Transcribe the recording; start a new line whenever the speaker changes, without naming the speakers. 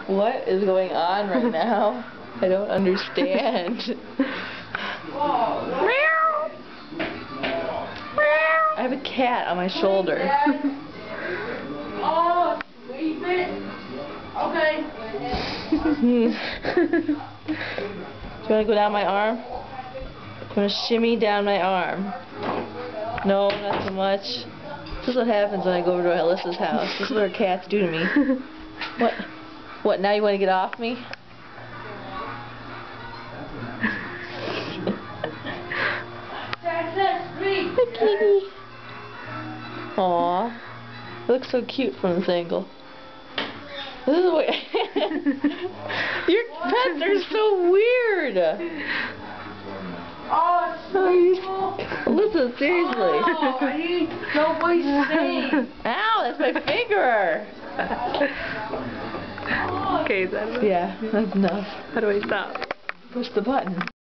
What is going on right now? I don't understand. I have a cat on my shoulder.
Oh, leave it. Okay.
Do you want to go down my arm? I'm going to shimmy down my arm. No, not so much. This is what happens when I go over to Alyssa's house. This is what her cats do to me. What? What, now you want to get off me? The kitty. Aww. It looks so cute from this angle. This is weird. Your pets are so weird.
Oh,
Listen, seriously.
Oh, I need nobody's saying.
Ow, that's my finger.
Okay, is that enough?
Yeah, that's enough.
How do I stop?
Push the button.